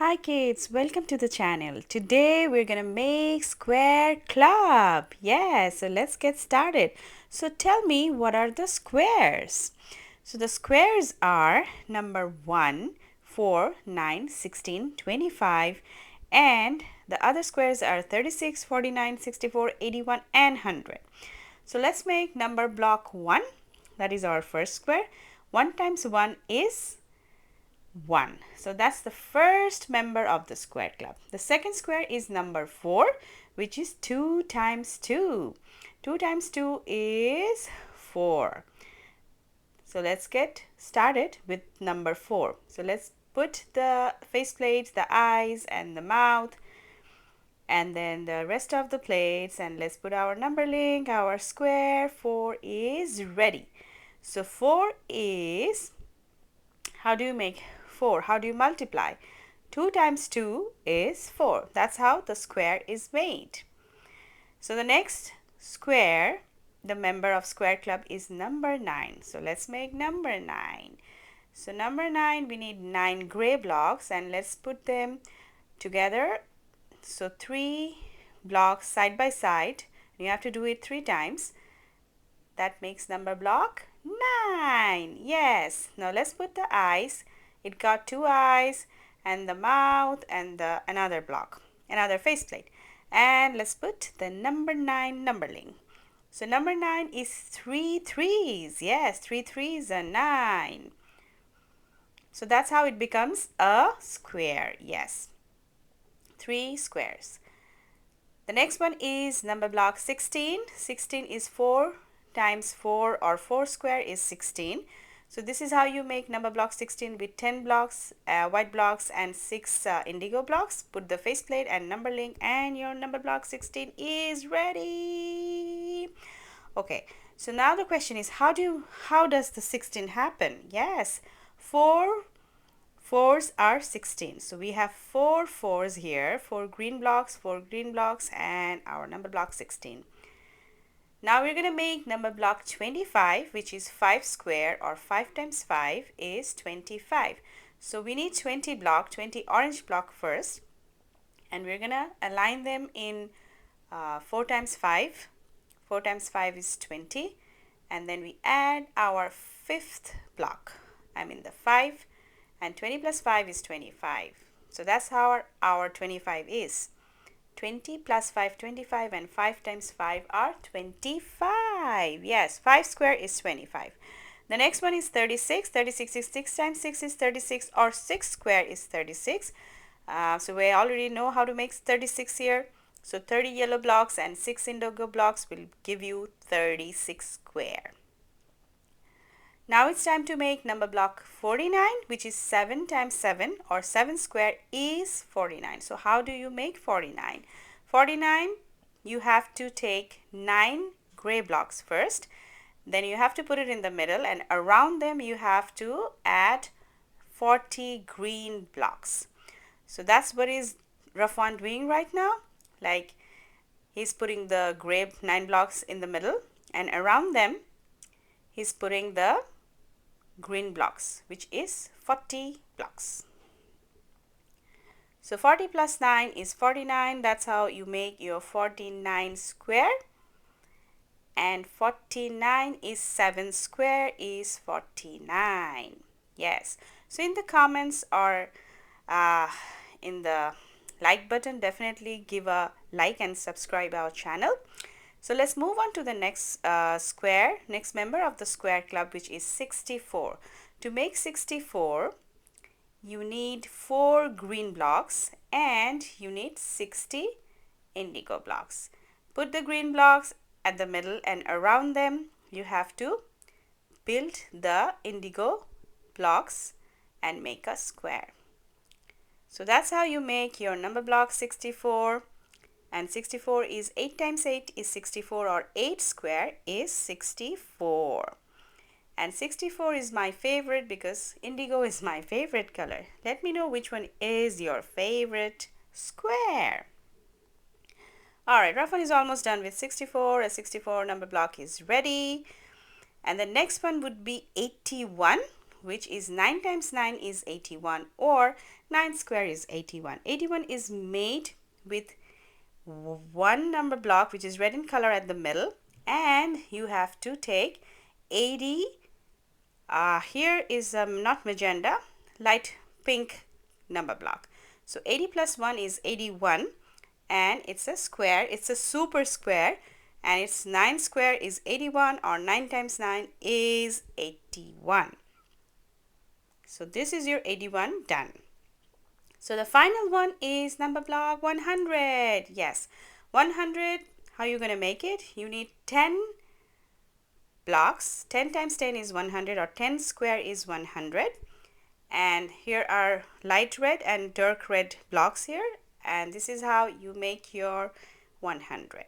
Hi kids, welcome to the channel. Today we're gonna make Square Club. Yes, so let's get started. So tell me, what are the squares? So the squares are number 1, 4, 9, 16, 25, and the other squares are 36, 49, 64, 81, and 100. So let's make number block 1. That is our first square. 1 times 1 is 1. So that's the first member of the square club. The second square is number 4, which is 2 times 2. 2 times 2 is 4. So let's get started with number 4. So let's put the faceplates, the eyes and the mouth, and then the rest of the plates, and let's put our number link. Our square 4 is ready. So 4 is, how do you make 4? How do you multiply? 2 times 2 is 4. That's how the square is made. So the next square, the member of square club, is number 9. So let's make number 9. So number 9, we need 9 gray blocks, and let's put them together. So 3 blocks side by side. You have to do it 3 times. That makes number block 9. Yes. Now let's put the eyes. It got 2 eyes and the mouth and another block, another faceplate. And let's put the number 9 number link. So number 9 is 3 threes. Yes, 3 threes are 9. So that's how it becomes a square. Yes, 3 squares. The next one is number block 16. 16 is 4 times 4, or 4 square is 16. So this is how you make number block 16 with 10 blocks, white blocks, and 6 indigo blocks. Put the faceplate and number link, and your number block 16 is ready. Okay, so now the question is, how does the 16 happen? Yes, 4 4s are 16. So we have 4 4s here, 4 green blocks, and our number block 16. Now we're going to make number block 25, which is 5 square, or 5 times 5 is 25. So we need 20 orange block first, and we're going to align them in 4 times 5. 4 times 5 is 20, and then we add our 5th block, the 5, and 20 plus 5 is 25. So that's how our 25 is. 20 plus 5, 25, and 5 times 5 are 25. Yes, 5 square is 25. The next one is 36. 36 is 6 times 6 is 36, or 6 square is 36. So we already know how to make 36 here. So 30 yellow blocks and 6 indigo blocks will give you 36 square. Now it's time to make number block 49, which is 7 times 7, or 7 square is 49. So how do you make 49? 49, you have to take 9 gray blocks first. Then you have to put it in the middle, and around them you have to add 40 green blocks. So that's what is Rafwan doing right now. Like, he's putting the gray 9 blocks in the middle, and around them he's putting the green blocks, which is 40 blocks. So 40 plus 9 is 49. That's how you make your 49 square. And 49 is 7 square is 49. Yes. So in the comments, or in the like button, definitely give a like and subscribe our channel. So let's move on to the next next member of the square club, which is 64. To make 64, you need 4 green blocks and you need 60 indigo blocks. Put the green blocks at the middle, and around them you have to build the indigo blocks and make a square. So that's how you make your number block 64. And 64 is 8 times 8 is 64, or 8 square is 64. And 64 is my favorite because indigo is my favorite color. Let me know which one is your favorite square. Alright, Rafan is almost done with 64. A 64 number block is ready. And the next one would be 81, which is 9 times 9 is 81, or 9 square is 81. 81 is made with one number block which is red in color at the middle, and you have to take 80. Here is not magenta, light pink number block. So 80 plus 1 is 81, and it's a square, it's a super square, and its 9 square is 81, or 9 times 9 is 81. So this is your 81 done. So the final one is number block 100. Yes, 100, how are you going to make it? You need 10 blocks. 10 times 10 is 100, or 10 square is 100. And here are light red and dark red blocks here. And this is how you make your 100.